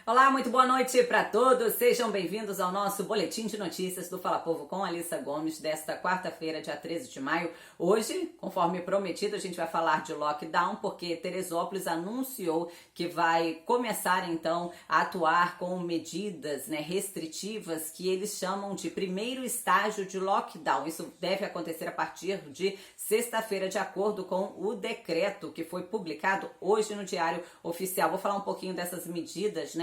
Olá, muito boa noite para todos. Sejam bem-vindos ao nosso boletim de notícias do Fala Povo com Alissa Gomes desta quarta-feira, dia 13 de maio. Hoje, conforme prometido, a gente vai falar de lockdown porque Teresópolis anunciou que vai começar então a atuar com medidas, restritivas que eles chamam de primeiro estágio de lockdown. Isso deve acontecer a partir de sexta-feira, de acordo com o decreto que foi publicado hoje no Diário Oficial. Vou falar um pouquinho dessas medidas,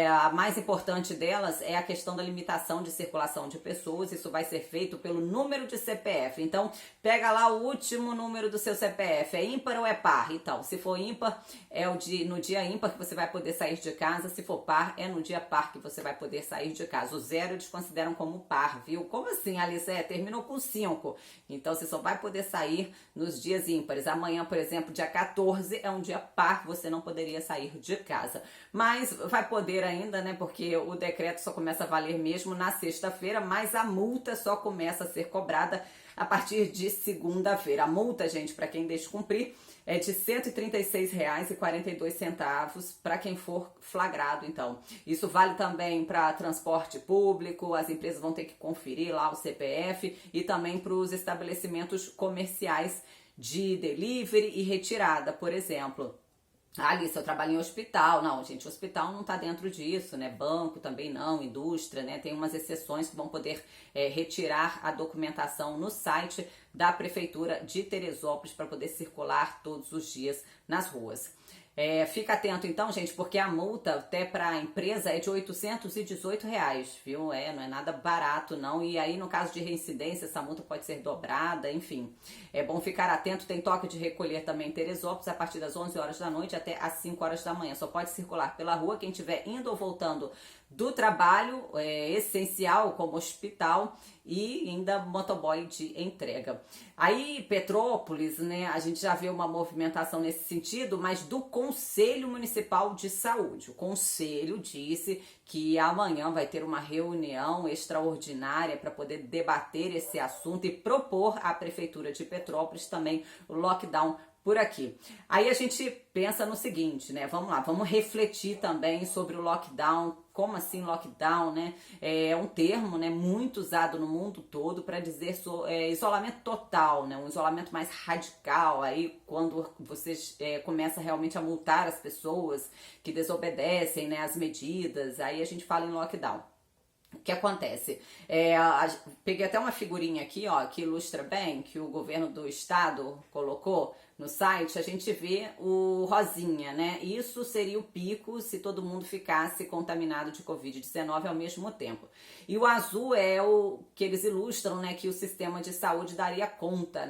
a mais importante delas é a questão da limitação de circulação de pessoas. Isso vai ser feito pelo número de CPF. Então, pega lá o último número do seu CPF. É ímpar ou é par? Então, se for ímpar, é no dia ímpar que você vai poder sair de casa. Se for par, é no dia par que você vai poder sair de casa. O zero eles consideram como par, viu? Como assim, Alice? Terminou com 5. Então, você só vai poder sair nos dias ímpares. Amanhã, por exemplo, dia 14, é um dia par, você não poderia sair de casa. Mas vai poder ainda, porque o decreto só começa a valer mesmo na sexta-feira, mas a multa só começa a ser cobrada a partir de segunda-feira. A multa, gente, para quem descumprir, é de R$ 136,42 para quem for flagrado, então. Isso vale também para transporte público, as empresas vão ter que conferir lá o CPF e também para os estabelecimentos comerciais de delivery e retirada, por exemplo. Alice, eu trabalho em hospital. Não, gente, hospital não tá dentro disso, Banco também não, indústria, Tem umas exceções que vão poder retirar a documentação no site da Prefeitura de Teresópolis para poder circular todos os dias nas ruas. Fica atento então, gente, porque a multa até para a empresa é de R$ 818, viu? Não é nada barato não, e aí no caso de reincidência essa multa pode ser dobrada, enfim. É bom ficar atento, tem toque de recolher também em Teresópolis a partir das 11 horas da noite até às 5 horas da manhã. Só pode circular pela rua quem estiver indo ou voltando do trabalho essencial, como hospital, e ainda motoboy de entrega. Aí, Petrópolis, a gente já vê uma movimentação nesse sentido, mas do Conselho Municipal de Saúde. O Conselho disse que amanhã vai ter uma reunião extraordinária para poder debater esse assunto e propor à Prefeitura de Petrópolis também o lockdown por aqui. Aí a gente pensa no seguinte, vamos lá, vamos refletir também sobre o lockdown. Como assim lockdown, É um termo, muito usado no mundo todo para dizer isolamento total, um isolamento mais radical. Aí quando você começa realmente a multar as pessoas que desobedecem, as medidas, aí a gente fala em lockdown. O que acontece? Peguei até uma figurinha aqui, que ilustra bem, que o governo do estado colocou no site. A gente vê o rosinha, Isso seria o pico se todo mundo ficasse contaminado de Covid-19 ao mesmo tempo. E o azul é o que eles ilustram, que o sistema de saúde daria conta,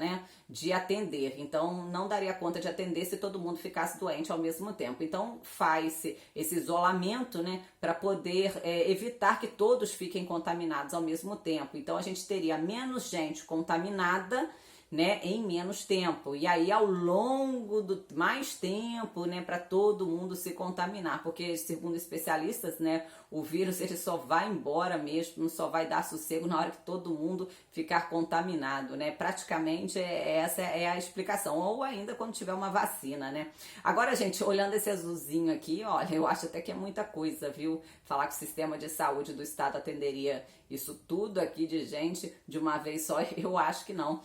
de atender. Então, não daria conta de atender se todo mundo ficasse doente ao mesmo tempo. Então, faz-se esse isolamento, para poder evitar que todos fiquem contaminados ao mesmo tempo. Então, a gente teria menos gente contaminada, em menos tempo. E aí, ao longo do mais tempo, para todo mundo se contaminar. Porque, segundo especialistas, o vírus ele só vai embora mesmo, só vai dar sossego na hora que todo mundo ficar contaminado, Praticamente essa é a explicação. Ou ainda quando tiver uma vacina, Agora, gente, olhando esse azulzinho aqui, olha, eu acho até que é muita coisa, viu? Falar que o sistema de saúde do estado atenderia isso tudo aqui de gente de uma vez só, eu acho que não.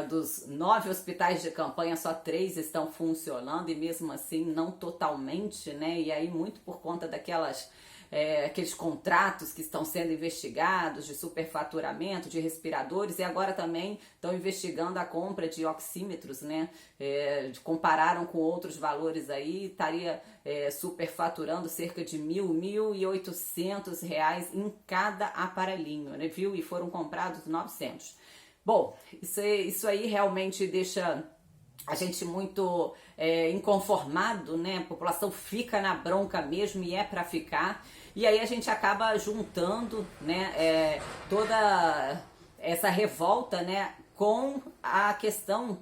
Dos 9 hospitais de campanha, só 3 estão funcionando e mesmo assim não totalmente, E aí muito por conta aqueles contratos que estão sendo investigados de superfaturamento, de respiradores, e agora também estão investigando a compra de oxímetros, compararam com outros valores aí, estaria superfaturando cerca de R$ 1.800 em cada aparelhinho, viu? E foram comprados 900. Bom, isso aí realmente deixa a gente muito inconformado, A população fica na bronca mesmo e é para ficar. E aí a gente acaba juntando, toda essa revolta, com a questão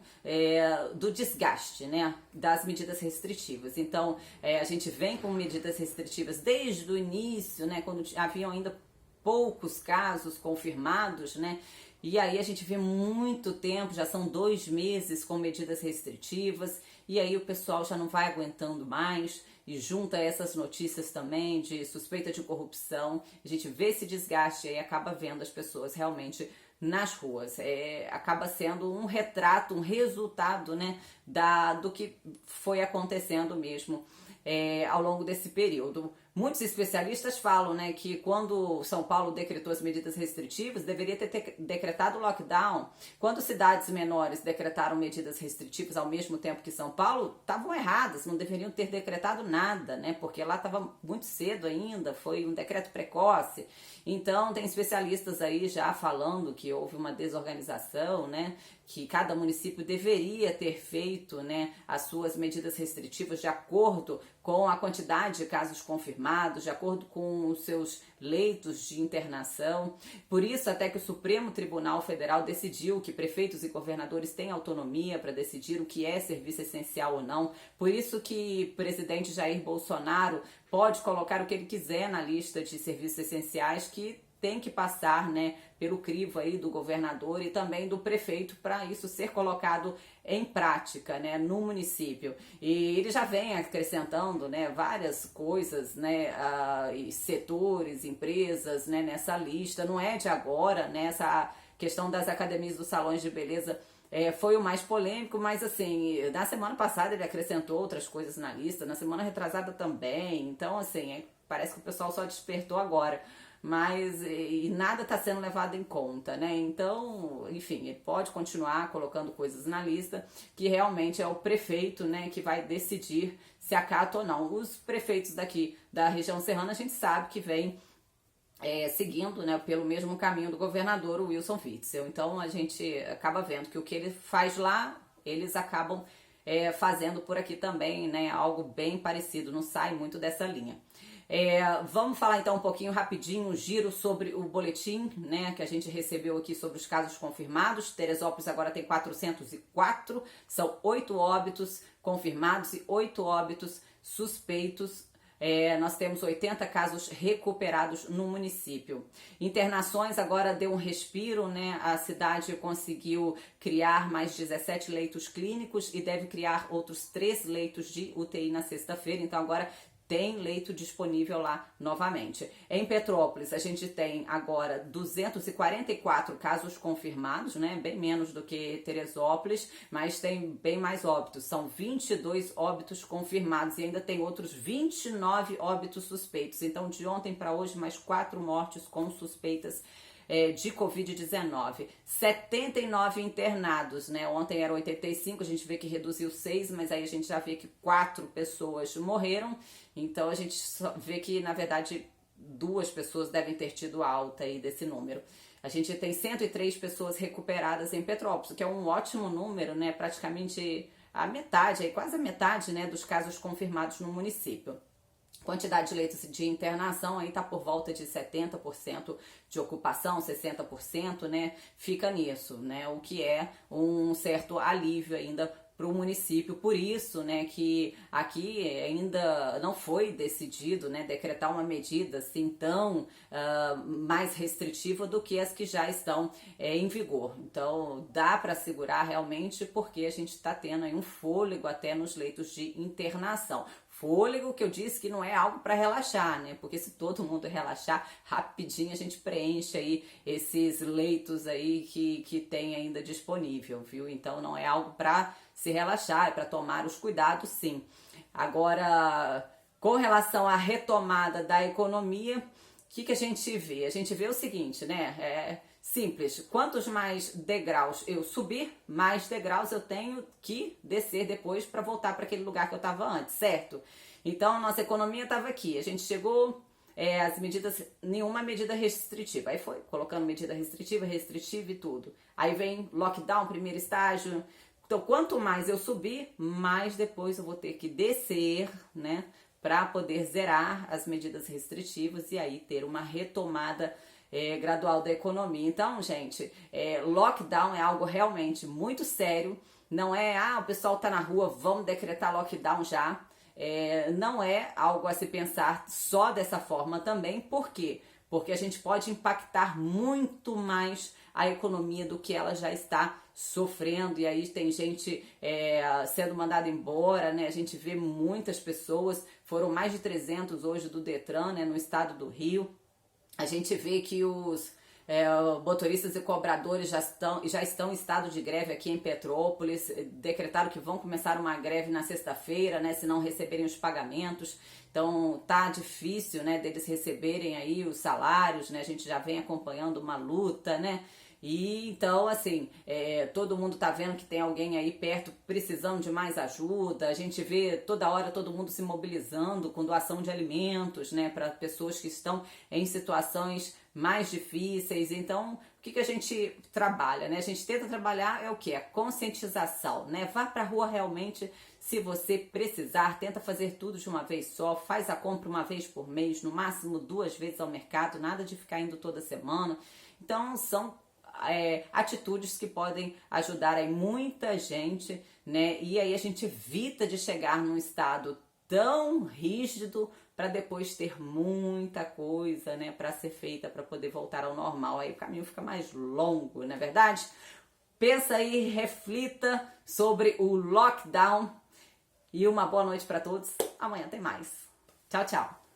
do desgaste, das medidas restritivas. Então, a gente vem com medidas restritivas desde o início, quando haviam ainda poucos casos confirmados, E aí a gente vê muito tempo, já são 2 meses com medidas restritivas, e aí o pessoal já não vai aguentando mais, e junta essas notícias também de suspeita de corrupção, a gente vê esse desgaste e aí acaba vendo as pessoas realmente nas ruas. Acaba sendo um retrato, um resultado, né, do que foi acontecendo mesmo ao longo desse período. Muitos especialistas falam, né, que quando São Paulo decretou as medidas restritivas, deveria ter decretado lockdown. Quando cidades menores decretaram medidas restritivas ao mesmo tempo que São Paulo, estavam erradas, não deveriam ter decretado nada, né, porque lá estava muito cedo ainda, foi um decreto precoce. Então, tem especialistas aí já falando que houve uma desorganização, né, que cada município deveria ter feito, né, as suas medidas restritivas de acordo com a quantidade de casos confirmados, de acordo com os seus leitos de internação. Por isso, até que o Supremo Tribunal Federal decidiu que prefeitos e governadores têm autonomia para decidir o que é serviço essencial ou não. Por isso que o presidente Jair Bolsonaro pode colocar o que ele quiser na lista de serviços essenciais, que tem que passar, né, pelo crivo aí do governador e também do prefeito para isso ser colocado em prática, né, no município. E ele já vem acrescentando, né, várias coisas, né, setores, empresas, né, nessa lista. Não é de agora, né, essa questão das academias dos salões de beleza foi o mais polêmico, mas assim, na semana passada ele acrescentou outras coisas na lista, na semana retrasada também. Então, assim, parece que o pessoal só despertou agora, mas e nada está sendo levado em conta, né? Então, enfim, ele pode continuar colocando coisas na lista, que realmente é o prefeito, né, que vai decidir se acata ou não. Os prefeitos daqui da região serrana, a gente sabe que vem seguindo, né, pelo mesmo caminho do governador Wilson Witzel. Então a gente acaba vendo que o que ele faz lá, eles acabam fazendo por aqui também, né, algo bem parecido, não sai muito dessa linha. Vamos falar então um pouquinho rapidinho, um giro sobre o boletim, né, que a gente recebeu aqui sobre os casos confirmados. Teresópolis agora tem 404, são 8 óbitos confirmados e 8 óbitos suspeitos. Nós temos 80 casos recuperados no município. Internações agora deu um respiro, né? A cidade conseguiu criar mais 17 leitos clínicos e deve criar outros 3 leitos de UTI na sexta-feira. Então agora tem leito disponível lá novamente. Em Petrópolis, a gente tem agora 244 casos confirmados, né? Bem menos do que Teresópolis, mas tem bem mais óbitos. São 22 óbitos confirmados e ainda tem outros 29 óbitos suspeitos. Então, de ontem para hoje, mais 4 mortes com suspeitas de Covid-19. 79 internados, né? Ontem eram 85, a gente vê que reduziu 6, mas aí a gente já vê que 4 pessoas morreram. Então a gente só vê que, na verdade, 2 pessoas devem ter tido alta aí desse número. A gente tem 103 pessoas recuperadas em Petrópolis, que é um ótimo número, né? Praticamente a metade, aí quase a metade, né, dos casos confirmados no município. Quantidade de leitos de internação aí tá por volta de 70% de ocupação, 60%, né? Fica nisso, né? O que é um certo alívio ainda para o município. Por isso, né, que aqui ainda não foi decidido, né, decretar uma medida assim tão mais restritiva do que as que já estão em vigor. Então, dá para segurar realmente, porque a gente está tendo aí um fôlego até nos leitos de internação. Fôlego que eu disse que não é algo para relaxar, né? Porque se todo mundo relaxar, rapidinho a gente preenche aí esses leitos aí que tem ainda disponível, viu? Então não é algo para se relaxar, é para tomar os cuidados, sim. Agora, com relação à retomada da economia, o que a gente vê? A gente vê o seguinte, né? Simples, quantos mais degraus eu subir, mais degraus eu tenho que descer depois para voltar para aquele lugar que eu estava antes, certo? Então a nossa economia estava aqui, a gente chegou, as medidas, nenhuma medida restritiva, aí foi colocando medida restritiva e tudo. Aí vem lockdown, primeiro estágio. Então quanto mais eu subir, mais depois eu vou ter que descer, né, para poder zerar as medidas restritivas e aí ter uma retomada gradual da economia. Então, gente, lockdown é algo realmente muito sério. Não é, o pessoal tá na rua, vamos decretar lockdown já. Não é algo a se pensar só dessa forma também. Por quê? porque a gente pode impactar muito mais a economia do que ela já está sofrendo, e aí tem gente sendo mandada embora, né? A gente vê muitas pessoas, foram mais de 300 hoje do Detran, né, no estado do Rio. A gente vê que os motoristas e cobradores já estão em estado de greve aqui em Petrópolis, decretaram que vão começar uma greve na sexta-feira, né, se não receberem os pagamentos. Então tá difícil, né, deles receberem aí os salários, né, a gente já vem acompanhando uma luta, né. E então, assim, todo mundo tá vendo que tem alguém aí perto precisando de mais ajuda. A gente vê toda hora todo mundo se mobilizando com doação de alimentos, né, para pessoas que estão em situações mais difíceis. Então, o que a gente trabalha, né? A gente tenta trabalhar o que? A conscientização, né? Vá pra rua realmente se você precisar, tenta fazer tudo de uma vez só, faz a compra uma vez por mês, no máximo 2 vezes ao mercado, nada de ficar indo toda semana. Então, são atitudes que podem ajudar aí muita gente, né? E aí a gente evita de chegar num estado tão rígido para depois ter muita coisa, né, para ser feita para poder voltar ao normal. Aí o caminho fica mais longo, não é verdade? Pensa aí, reflita sobre o lockdown e uma boa noite para todos. Amanhã tem mais. Tchau, tchau.